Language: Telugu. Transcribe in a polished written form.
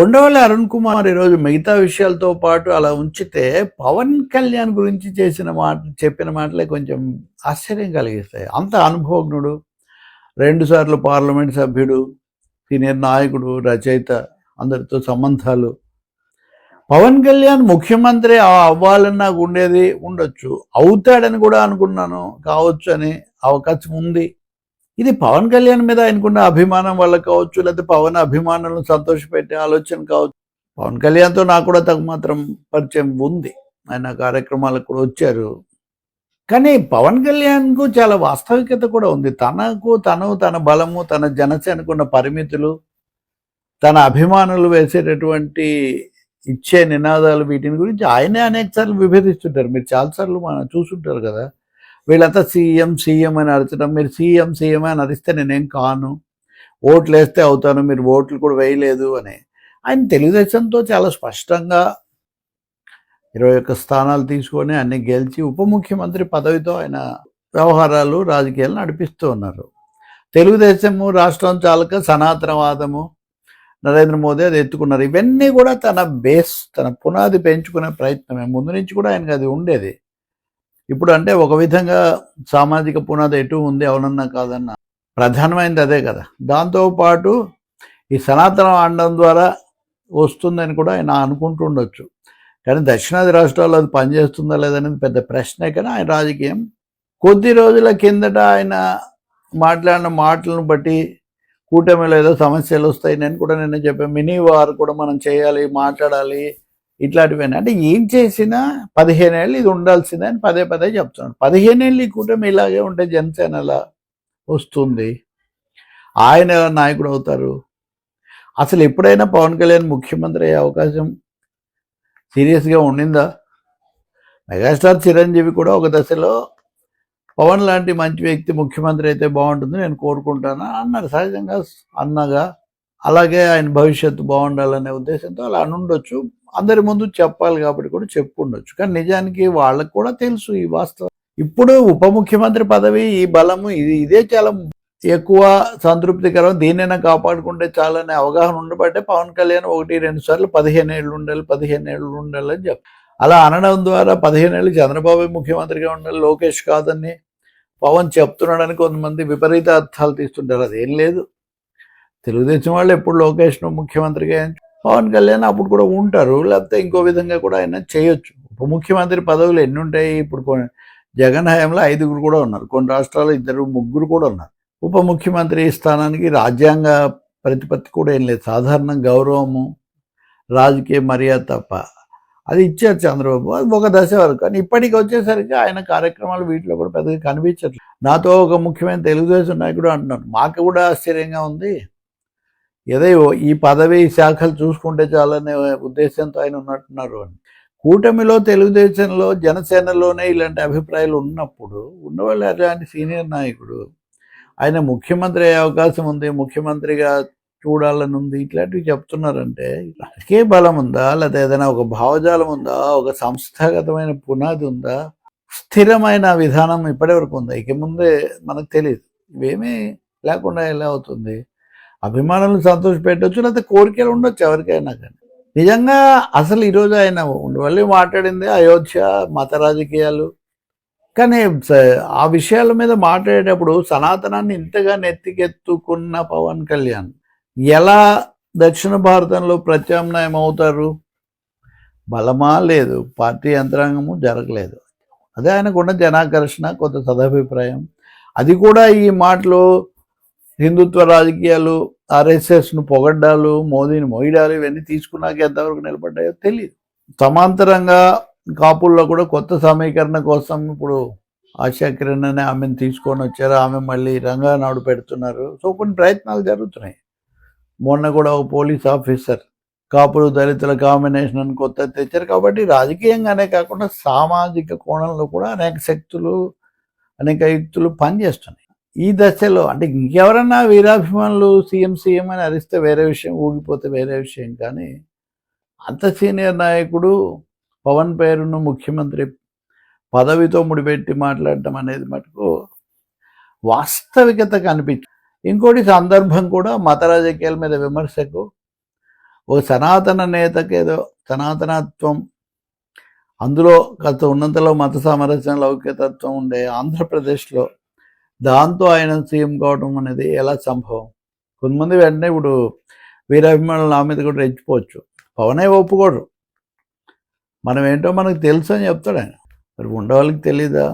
ఉండవల్లి అరుణ్ కుమార్ ఈరోజు మిగతా విషయాలతో పాటు అలా ఉంచితే పవన్ కళ్యాణ్ గురించి చెప్పిన మాటలే కొంచెం ఆశ్చర్యం కలిగిస్తాయి. అంత అనుభవజ్ఞుడు, 2 సార్లు పార్లమెంట్ సభ్యుడు, సీనియర్ నాయకుడు, రచయిత, అందరితో సంబంధాలు. పవన్ కళ్యాణ్ ముఖ్యమంత్రి అవ్వాలని నాకు ఉండొచ్చు, అవుతాడని కూడా అనుకున్నాను, కావచ్చు అని అవకాశం ఉంది. ఇది పవన్ కళ్యాణ్ మీద ఆయనకున్న అభిమానం వల్ల కావచ్చు, లేకపోతే పవన్ అభిమానులను సంతోషపెట్టే ఆలోచన కావచ్చు. పవన్ కళ్యాణ్తో నాకు కూడా తగు మాత్రం పరిచయం ఉంది, ఆయన కార్యక్రమాలకు కూడా వచ్చారు. కానీ పవన్ కళ్యాణ్కు చాలా వాస్తవికత కూడా ఉంది. తన బలము, తన జనసేనకున్న పరిమితులు, తన అభిమానులు వేసేటటువంటి ఇచ్చే నినాదాలు, వీటిని గురించి ఆయనే అనేక సార్లు విభేదిస్తుంటారు. మీరు చాలాసార్లు మనం చూసుంటారు కదా. వీళ్ళంతా సీఎం అని అరచడం, మీరు సీఎం అని అరిస్తే నేనేం కాను, ఓట్లు వేస్తే అవుతాను, మీరు ఓట్లు కూడా వేయలేదు అని. ఆయన తెలుగుదేశంతో చాలా స్పష్టంగా 21 స్థానాలు తీసుకొని అన్ని గెలిచి ఉప ముఖ్యమంత్రి పదవితో ఆయన వ్యవహారాలు, రాజకీయాలు నడిపిస్తూ ఉన్నారు. తెలుగుదేశము రాష్ట్రం చాలక సనాతనవాదము, నరేంద్ర మోదీ అది ఎత్తుకున్నారు. ఇవన్నీ కూడా తన తన పునాది పెంచుకునే ప్రయత్నమే. ముందు నుంచి కూడా ఆయనకు అది ఉండేది. ఇప్పుడు అంటే ఒక విధంగా సామాజిక పునాది ఎటు ఉంది, అవునన్నా కాదన్నా, ప్రధానమైనది అదే కదా. దాంతోపాటు ఈ సనాతన ఆడడం ద్వారా వస్తుందని కూడా ఆయన అనుకుంటుండొచ్చు. కానీ దక్షిణాది రాష్ట్రాల్లో అది పనిచేస్తుందా లేదనేది పెద్ద ప్రశ్నే. కానీ ఆయన రాజకీయం కొద్ది రోజుల కిందట ఆయన మాట్లాడిన మాటలను బట్టి కూటమిలో ఏదో సమస్యలు వస్తాయి, నేను కూడా నిన్న చెప్పాను, మినీ వార్ కూడా మనం చేయాలి, మాట్లాడాలి, ఇట్లాంటివన్నీ. అంటే ఏం చేసినా 15 ఏళ్ళు ఇది ఉండాల్సిందే అని పదే చెప్తున్నాడు. 15 ఏళ్ళు ఈ కూటమి ఇలాగే ఉంటే జనసేన ఎలా వస్తుంది, ఆయన ఎలా నాయకుడు అవుతారు? అసలు ఎప్పుడైనా పవన్ కళ్యాణ్ ముఖ్యమంత్రి అయ్యే అవకాశం సీరియస్గా ఉండిందా? మెగాస్టార్ చిరంజీవి కూడా ఒక దశలో పవన్ లాంటి మంచి వ్యక్తి ముఖ్యమంత్రి అయితే బాగుంటుంది, నేను కోరుకుంటాను అన్నారు, సహజంగా అన్నగా. అలాగే ఆయన భవిష్యత్తు బాగుండాలనే ఉద్దేశంతో అలా అనుండొచ్చు, అందరి ముందు చెప్పాలి కాబట్టి కూడా చెప్పుండొచ్చు. కానీ నిజానికి వాళ్ళకు కూడా తెలుసు ఈ వాస్తవం. ఇప్పుడు ఉప ముఖ్యమంత్రి పదవి, ఈ బలము, ఇదే చాలా ఎక్కువ సంతృప్తికరం, దీన్నైనా కాపాడుకుంటే చాలనే అవగాహన ఉండబట్టే పవన్ కళ్యాణ్ 1-2 సార్లు 15 ఏళ్ళు ఉండాలని చెప్పి అలా అనడం ద్వారా 15 ఏళ్ళు చంద్రబాబు ముఖ్యమంత్రిగా ఉండాలి, లోకేష్ కాదని పవన్ చెప్తున్నాడని కొంతమంది విపరీత అర్థాలు తీస్తుంటారు. అదేం లేదు. తెలుగుదేశం వాళ్ళు ఎప్పుడు లోకేష్ను ముఖ్యమంత్రిగా, పవన్ కళ్యాణ్ అప్పుడు కూడా ఉంటారు, లేకపోతే ఇంకో విధంగా కూడా ఆయన చేయొచ్చు. ఉప ముఖ్యమంత్రి పదవులు ఎన్ని ఉంటాయి? ఇప్పుడు జగన్ హయాంలో 5 కూడా ఉన్నారు, కొన్ని రాష్ట్రాల్లో 2-3 కూడా ఉన్నారు. ఉప ముఖ్యమంత్రి స్థానానికి రాజ్యాంగ ప్రతిపత్తి కూడా ఏం లేదు, సాధారణ గౌరవము, రాజకీయ మర్యాద తప్ప. అది ఇచ్చారు చంద్రబాబు, అది ఒక దశ వరకు. కానీ ఇప్పటికి వచ్చేసరికి ఆయన కార్యక్రమాలు వీటిలో కూడా పెద్దగా కనిపించట్లేదు. నాతో ఒక ముఖ్యమైన తెలుగుదేశం నాయకుడు అంటున్నారు, మాకు కూడా ఆశ్చర్యంగా ఉంది, ఏదో ఈ పదవి శాఖలు చూసుకుంటే చాలనే ఉద్దేశంతో ఆయన ఉన్నట్టున్నారు అని. కూటమిలో, తెలుగుదేశంలో, జనసేనలోనే ఇలాంటి అభిప్రాయాలు ఉన్నప్పుడు ఉండవాళ్ళు అలాంటి సీనియర్ నాయకుడు ఆయన ముఖ్యమంత్రి అయ్యే అవకాశం ఉంది, ముఖ్యమంత్రిగా చూడాలని ఉంది, ఇట్లాంటివి చెప్తున్నారంటే రాజకీయ బలం ఉందా, లేదా ఏదైనా ఒక భావజాలం ఉందా, ఒక సంస్థాగతమైన పునాది ఉందా, స్థిరమైన విధానం ఇప్పటివరకు ఉందా? ఇక ముందే మనకు తెలియదు. ఇవేమీ లేకుండా ఎలా అవుతుంది? అభిమానులను సంతోష పెట్టవచ్చు, లేకపోతే కోరికలు ఉండొచ్చు ఎవరికైనా. కానీ నిజంగా అసలు ఈరోజు ఆయన ఉండవల్లి మాట్లాడింది అయోధ్య, మత రాజకీయాలు. కానీ ఆ విషయాల మీద మాట్లాడేటప్పుడు సనాతనాన్ని ఇంతగా నెత్తికెత్తుకున్న పవన్ కళ్యాణ్ ఎలా దక్షిణ భారతంలో ప్రత్యామ్నాయం అవుతారు? బలమా లేదు, పార్టీ యంత్రాంగము జరగలేదు, అదే ఆయనకున్న జనాకర్షణ, కొంత సదభిప్రాయం. అది కూడా ఈ మాటలు హిందుత్వ రాజకీయాలు, ఆర్ఎస్ఎస్ను పొగడ్డాలు, మోదీని మొయ్యడాలు, ఇవన్నీ తీసుకున్నాక ఎంతవరకు నిలబడ్డాయో తెలియదు. సమాంతరంగా కాపుల్లో కూడా కొత్త సమీకరణ కోసం ఇప్పుడు ఆశా కిరణ్ అనే ఆమెను తీసుకొని వచ్చారు, ఆమె మళ్ళీ రంగానాడు పెడుతున్నారు. సో కొన్ని ప్రయత్నాలు జరుగుతున్నాయి. మొన్న కూడా ఒక పోలీస్ ఆఫీసర్ కాపులు దళితుల కాంబినేషన్ అని కొత్త తెచ్చారు. కాబట్టి రాజకీయంగానే కాకుండా సామాజిక కోణంలో కూడా అనేక శక్తులు, అనేక యుక్తులు పనిచేస్తున్నాయి. ఈ దశలో అంటే ఇంకెవరన్నా వీరాభిమానులు సీఎం అని అరిస్తే వేరే విషయం, ఊగిపోతే వేరే విషయం. కానీ అంత సీనియర్ నాయకుడు పవన్ పేరును ముఖ్యమంత్రి పదవితో ముడిపెట్టి మాట్లాడటం అనేది మటుకు వాస్తవికత కనిపించు. ఇంకోటి సందర్భం కూడా మత రాజకీయాల మీద విమర్శకు ఒక సనాతన నేతకి ఏదో సనాతనత్వం, అందులో కాస్త ఉన్నంతలో మత సామరస్యం, లౌకికతత్వం ఉండే ఆంధ్రప్రదేశ్లో దాంతో ఆయన సీఎం కావడం అనేది ఎలా సంభవం? కొంతమంది వెంటనే ఇప్పుడు వీరాభిమానులు నా మీద కూడా రెచ్చిపోవచ్చు, పవనే ఒప్పుకోడు, మనం ఏంటో మనకు తెలుసు అని చెప్తాడు ఆయన. మరి ఉండవాళ్ళకి తెలీదా?